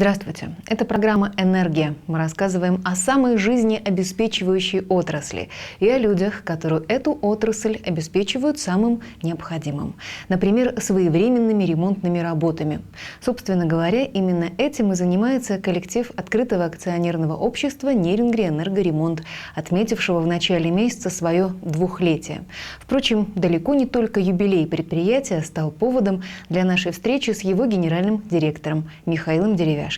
Здравствуйте! Это программа «Энергия». Мы рассказываем о самой жизнеобеспечивающей отрасли и о людях, которые эту отрасль обеспечивают самым необходимым. Например, своевременными ремонтными работами. Собственно говоря, именно этим и занимается коллектив открытого акционерного общества «Нерюнгри Энергоремонт», отметившего в начале месяца свое 2-летие. Впрочем, далеко не только юбилей предприятия стал поводом для нашей встречи с его генеральным директором Михаилом Деревяшкиным.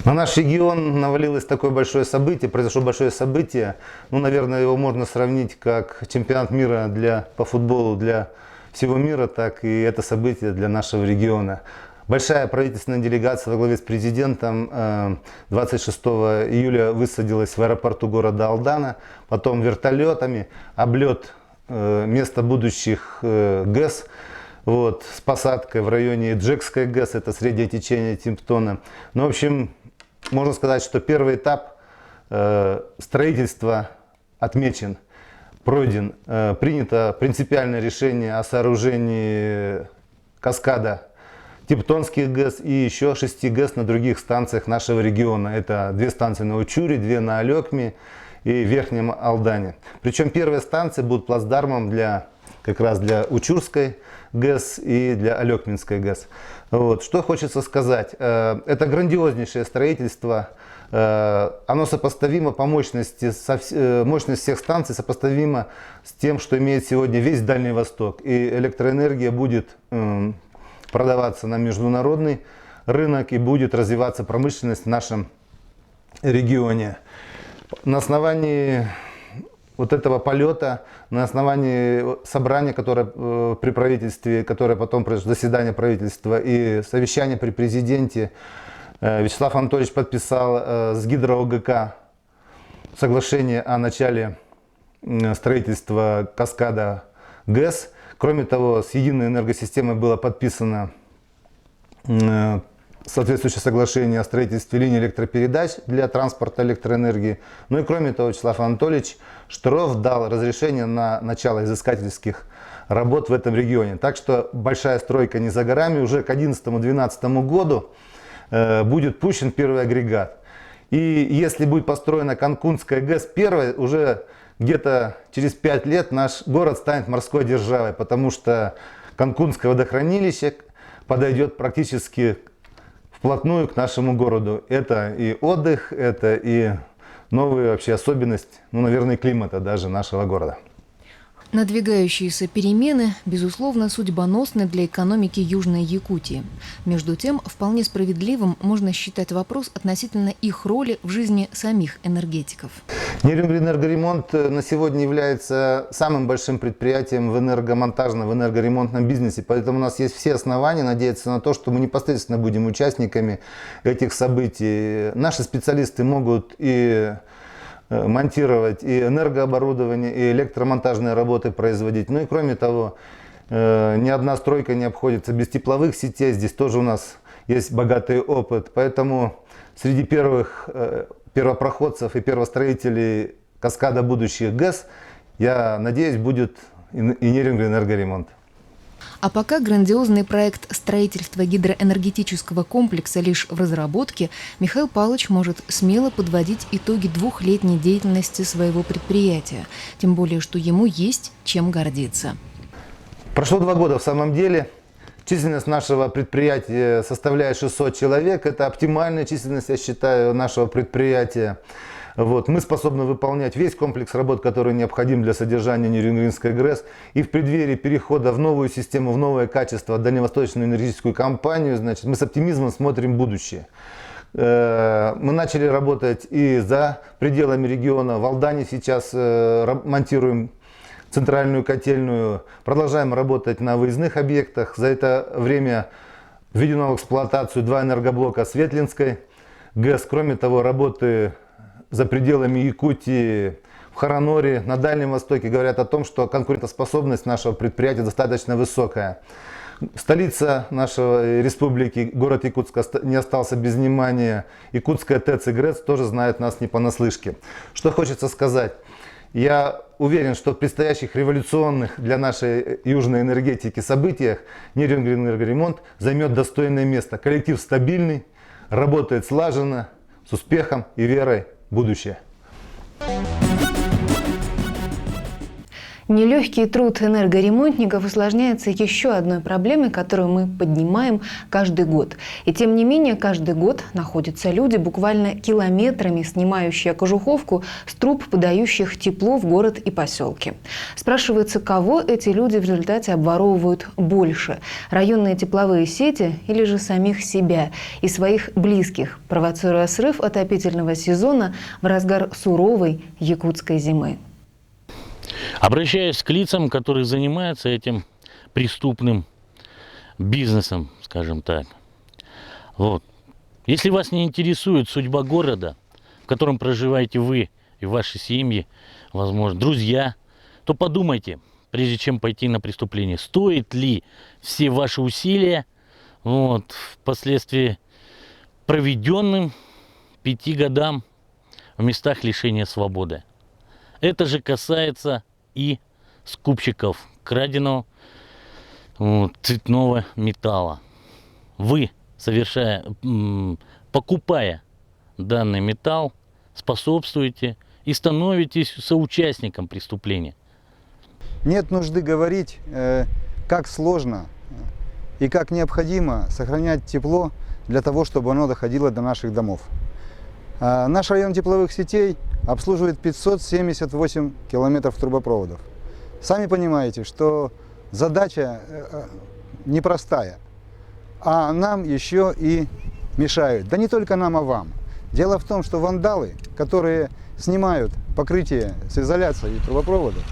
На наш регион навалилось такое большое событие, произошло большое событие. Наверное, его можно сравнить как чемпионат мира по футболу для всего мира, так и это событие для нашего региона. Большая правительственная делегация во главе с президентом 26 июля высадилась в аэропорту города Алдана, потом вертолетами, облет места будущих ГЭС. С посадкой в районе Иджекской ГЭС, это среднее течение Тимптона. В общем, можно сказать, что первый этап строительства отмечен, пройден. Принято принципиальное решение о сооружении каскада Тимптонских ГЭС и еще 6 ГЭС на других станциях нашего региона. Это 2 станции на Учуре, 2 на Алекме и Верхнем Алдане. Причем первые станции будут плацдармом как раз для Учурской ГЭС и для Алекминской ГЭС. Что хочется сказать. Это грандиознейшее строительство. Оно сопоставимо по мощности, мощность всех станций сопоставима с тем, что имеет сегодня весь Дальний Восток. И электроэнергия будет продаваться на международный рынок и будет развиваться промышленность в нашем регионе. На основании этого полета, на основании собрания, которое при правительстве, которое потом произошло, заседание правительства и совещание при президенте, Вячеслав Анатольевич подписал с ГидроОГК соглашение о начале строительства каскада ГЭС. Кроме того, с единой энергосистемой было подписано соответствующее соглашение о строительстве линий электропередач для транспорта электроэнергии. И кроме того, Вячеслав Анатольевич Штыров дал разрешение на начало изыскательских работ в этом регионе. Так что большая стройка не за горами. Уже к 2011-2012 году будет пущен первый агрегат. И если будет построена Канкунская ГЭС первая, уже где-то через 5 лет наш город станет морской державой, потому что Канкунское водохранилище подойдет практически вплотную к нашему городу. Это и отдых, это и новая вообще особенность, наверное, климата даже нашего города. Надвигающиеся перемены, безусловно, судьбоносны для экономики Южной Якутии. Между тем, вполне справедливым можно считать вопрос относительно их роли в жизни самих энергетиков. Нерюнгри Энергоремонт на сегодня является самым большим предприятием в энергомонтажном, в энергоремонтном бизнесе. Поэтому у нас есть все основания надеяться на то, что мы непосредственно будем участниками этих событий. Наши специалисты могут и монтировать и энергооборудование, и электромонтажные работы производить. И кроме того, ни одна стройка не обходится без тепловых сетей. Здесь тоже у нас есть богатый опыт. Поэтому среди первопроходцев и первостроителей каскада будущих ГЭС, я надеюсь, будет и Нерюнгри Энергоремонт. А пока грандиозный проект строительства гидроэнергетического комплекса лишь в разработке, Михаил Павлович может смело подводить итоги 2-летней деятельности своего предприятия. Тем более, что ему есть чем гордиться. Прошло 2 года в самом деле. Численность нашего предприятия составляет 600 человек. Это оптимальная численность, я считаю, нашего предприятия. Мы способны выполнять весь комплекс работ, который необходим для содержания Нерюнгринской ГРЭС. И в преддверии перехода в новую систему, в новое качество, Дальневосточную энергетическую компанию, мы с оптимизмом смотрим в будущее. Мы начали работать и за пределами региона. В Алдане сейчас монтируем центральную котельную. Продолжаем работать на выездных объектах. За это время введено в эксплуатацию 2 энергоблока Светлинской ГЭС. Кроме того, работы за пределами Якутии, в Хараноре, на Дальнем Востоке говорят о том, что конкурентоспособность нашего предприятия достаточно высокая. Столица нашей республики, город Якутск, не остался без внимания. Якутская ТЭЦ и ГРЭС тоже знают нас не понаслышке. Что хочется сказать. Я уверен, что в предстоящих революционных для нашей южной энергетики событиях Нерюнгри-Энергоремонт займет достойное место. Коллектив стабильный, работает слаженно, с успехом и верой в будущее. Нелегкий труд энергоремонтников усложняется еще одной проблемой, которую мы поднимаем каждый год. И тем не менее, каждый год находятся люди, буквально километрами снимающие кожуховку с труб, подающих тепло в город и поселки. Спрашивается, кого эти люди в результате обворовывают больше – районные тепловые сети или же самих себя и своих близких, провоцируя срыв отопительного сезона в разгар суровой якутской зимы. Обращаюсь к лицам, которые занимаются этим преступным бизнесом, скажем так. Вот. Если вас не интересует судьба города, в котором проживаете вы и ваши семьи, возможно, друзья, то подумайте, прежде чем пойти на преступление, стоит ли все ваши усилия впоследствии проведенным 5 годам в местах лишения свободы. Это же касается и скупщиков краденого цветного металла. Вы, покупая данный металл, способствуете и становитесь соучастником преступления. Нет нужды говорить, как сложно и как необходимо сохранять тепло для того, чтобы оно доходило до наших домов. Наш район тепловых сетей обслуживает 578 километров трубопроводов. Сами понимаете, что задача непростая, а нам еще и мешают. Да не только нам, а вам. Дело в том, что вандалы, которые снимают покрытие с изоляцией трубопроводов,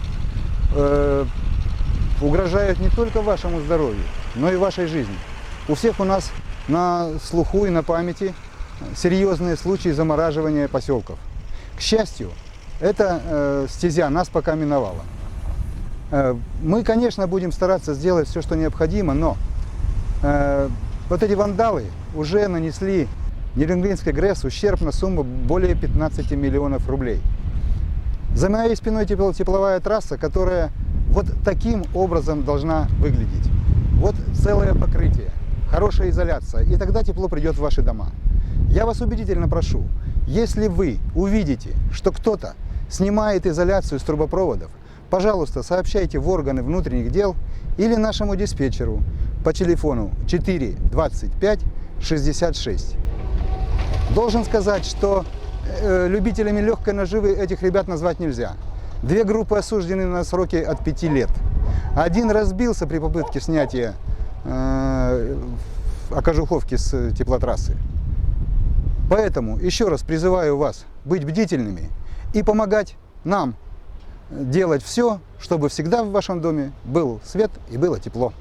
угрожают не только вашему здоровью, но и вашей жизни. У всех у нас на слуху и на памяти серьезные случаи замораживания поселков. К счастью, эта стезя нас пока миновала. Мы, конечно, будем стараться сделать все, что необходимо, но вот эти вандалы уже нанесли Нерюнгринской ГРЭС ущерб на сумму более 15 миллионов рублей. За моей спиной тепловая трасса, которая вот таким образом должна выглядеть. Вот целое покрытие, хорошая изоляция, и тогда тепло придет в ваши дома. Я вас убедительно прошу, если вы увидите, что кто-то снимает изоляцию с трубопроводов, пожалуйста, сообщайте в органы внутренних дел или нашему диспетчеру по телефону 4 25 66. Должен сказать, что любителями легкой наживы этих ребят назвать нельзя. 2 группы осуждены на сроки от 5 лет. Один разбился при попытке снятия окожуховки с теплотрассы. Поэтому еще раз призываю вас быть бдительными и помогать нам делать все, чтобы всегда в вашем доме был свет и было тепло.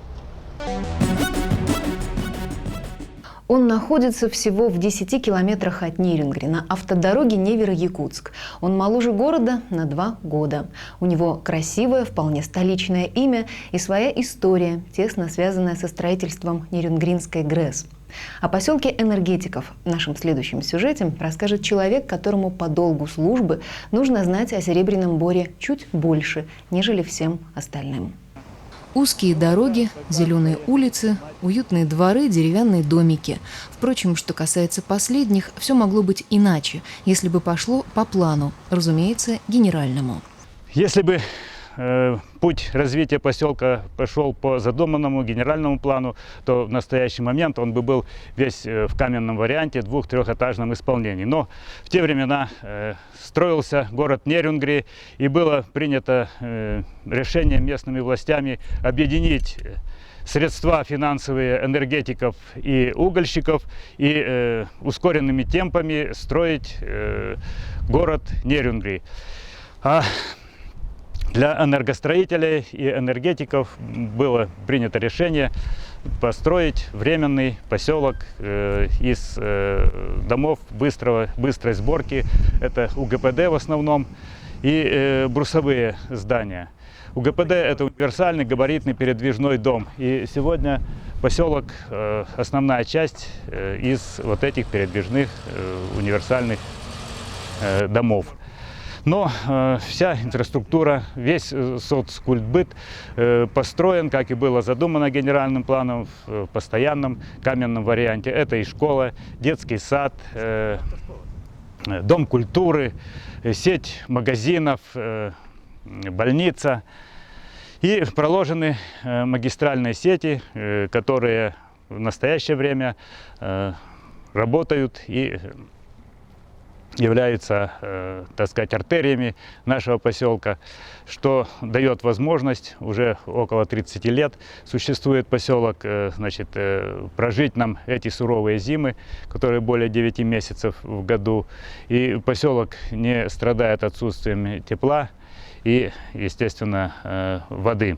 Он находится всего в 10 километрах от Нерюнгри на автодороге Невер-Якутск. Он моложе города на 2 года. У него красивое, вполне столичное имя и своя история, тесно связанная со строительством Нерюнгринской ГРЭС. О поселке энергетиков в нашем следующем сюжете расскажет человек, которому по долгу службы нужно знать о Серебряном Боре чуть больше, нежели всем остальным. Узкие дороги, зеленые улицы, уютные дворы, деревянные домики. Впрочем, что касается последних, все могло быть иначе, если бы пошло по плану, разумеется, генеральному. Если бы путь развития поселка пошел по задуманному генеральному плану, то в настоящий момент он бы был весь в каменном варианте, 2-3-этажном исполнении. Но в те времена строился город Нерюнгри, и было принято решение местными властями объединить средства финансовые энергетиков и угольщиков и ускоренными темпами строить город Нерюнгри. Для энергостроителей и энергетиков было принято решение построить временный поселок из домов быстрой сборки. Это УГПД в основном и брусовые здания. УГПД – это универсальный габаритный передвижной дом. И сегодня поселок – основная часть из вот этих передвижных универсальных домов. Но вся инфраструктура, весь соцкультбыт построен, как и было задумано генеральным планом, в постоянном каменном варианте. Это и школа, детский сад, дом культуры, сеть магазинов, больница. И проложены магистральные сети, которые в настоящее время работают и являются, так сказать, артериями нашего поселка, что дает возможность, уже около 30 лет существует поселок, значит, прожить нам эти суровые зимы, которые более 9 месяцев в году. И поселок не страдает отсутствием тепла и, естественно, воды.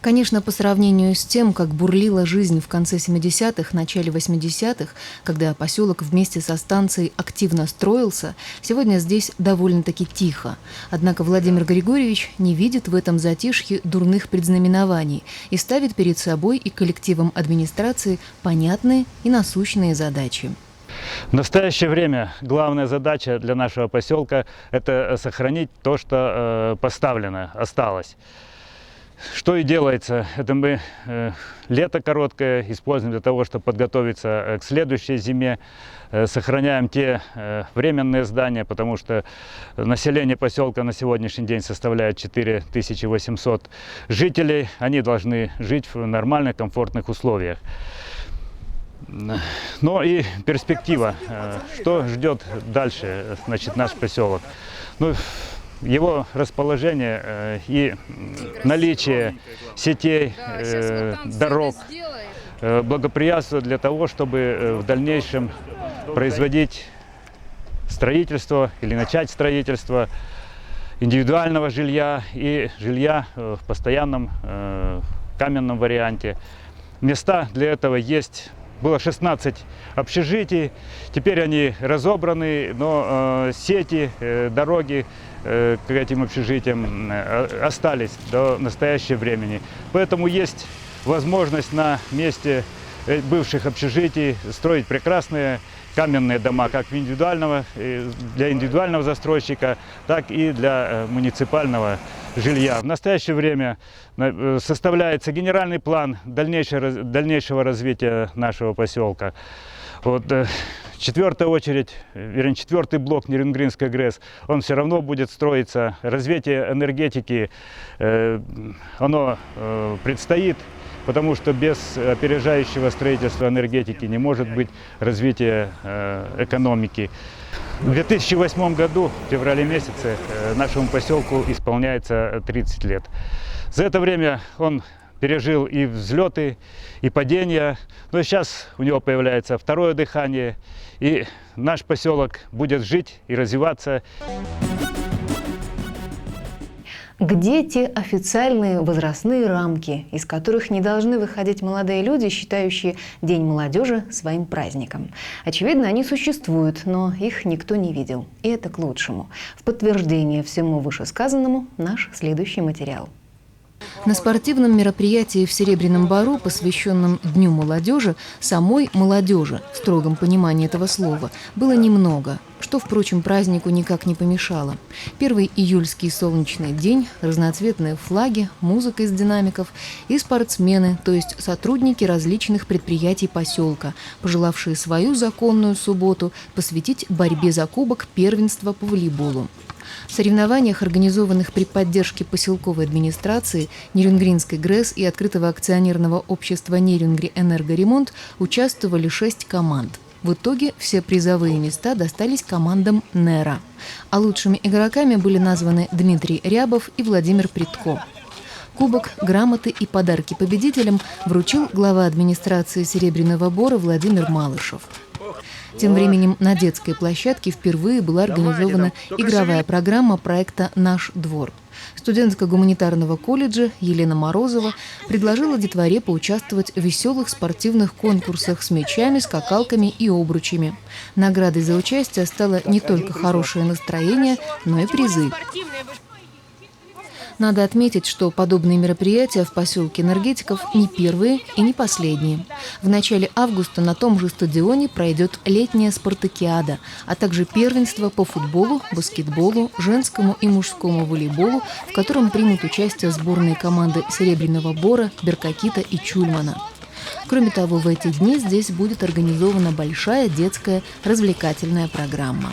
Конечно, по сравнению с тем, как бурлила жизнь в конце 70-х, начале 80-х, когда поселок вместе со станцией активно строился, сегодня здесь довольно-таки тихо. Однако Владимир Григорьевич не видит в этом затишье дурных предзнаменований и ставит перед собой и коллективом администрации понятные и насущные задачи. В настоящее время главная задача для нашего поселка – это сохранить то, что поставлено, осталось. Что и делается, это мы лето короткое используем для того, чтобы подготовиться к следующей зиме, сохраняем те временные здания, потому что население поселка на сегодняшний день составляет 4800 жителей, они должны жить в нормальных, комфортных условиях. Но и перспектива, что ждет дальше, значит, наш поселок. Ну, его расположение и наличие сетей, дорог благоприятствует для того, чтобы в дальнейшем производить строительство или начать строительство индивидуального жилья и жилья в постоянном каменном варианте. Места для этого есть. Было 16 общежитий, теперь они разобраны, но сети, дороги к этим общежитиям остались до настоящего времени. Поэтому есть возможность на месте бывших общежитий строить прекрасные каменные дома, как для индивидуального застройщика, так и для муниципального жилья. В настоящее время составляется генеральный план дальнейшего развития нашего поселка. Вот, четвертая очередь, вернее, четвертый блок Ниренгринской ГРЭС, он все равно будет строиться. Развитие энергетики, оно предстоит, потому что без опережающего строительства энергетики не может быть развития экономики. В 2008 году, в феврале месяце, нашему поселку исполняется 30 лет. За это время он пережил и взлеты, и падения, но сейчас у него появляется второе дыхание, и наш поселок будет жить и развиваться. Где те официальные возрастные рамки, из которых не должны выходить молодые люди, считающие День молодежи своим праздником? Очевидно, они существуют, но их никто не видел. И это к лучшему. В подтверждение всему вышесказанному наш следующий материал. На спортивном мероприятии в Серебряном Бору, посвященном Дню молодежи, самой молодежи, в строгом понимании этого слова, было немного, что, впрочем, празднику никак не помешало. Первый июльский солнечный день, разноцветные флаги, музыка из динамиков и спортсмены, то есть сотрудники различных предприятий поселка, пожелавшие свою законную субботу посвятить борьбе за кубок первенства по волейболу. В соревнованиях, организованных при поддержке поселковой администрации, Ниренгринской ГРЭС и открытого акционерного общества «Нерюнгри Энергоремонт», участвовали 6 команд. В итоге все призовые места достались командам НЭРа. А лучшими игроками были названы Дмитрий Рябов и Владимир Прядко. Кубок, грамоты и подарки победителям вручил глава администрации Серебряного Бора Владимир Малышев. Тем временем на детской площадке впервые была организована игровая программа проекта «Наш двор». Студентка гуманитарного колледжа Елена Морозова предложила детворе поучаствовать в веселых спортивных конкурсах с мячами, скакалками и обручами. Наградой за участие стало не только хорошее настроение, но и призы. Надо отметить, что подобные мероприятия в поселке Энергетиков не первые и не последние. В начале августа на том же стадионе пройдет летняя спартакиада, а также первенство по футболу, баскетболу, женскому и мужскому волейболу, в котором примут участие сборные команды Серебряного Бора, Беркакита и Чульмана. Кроме того, в эти дни здесь будет организована большая детская развлекательная программа.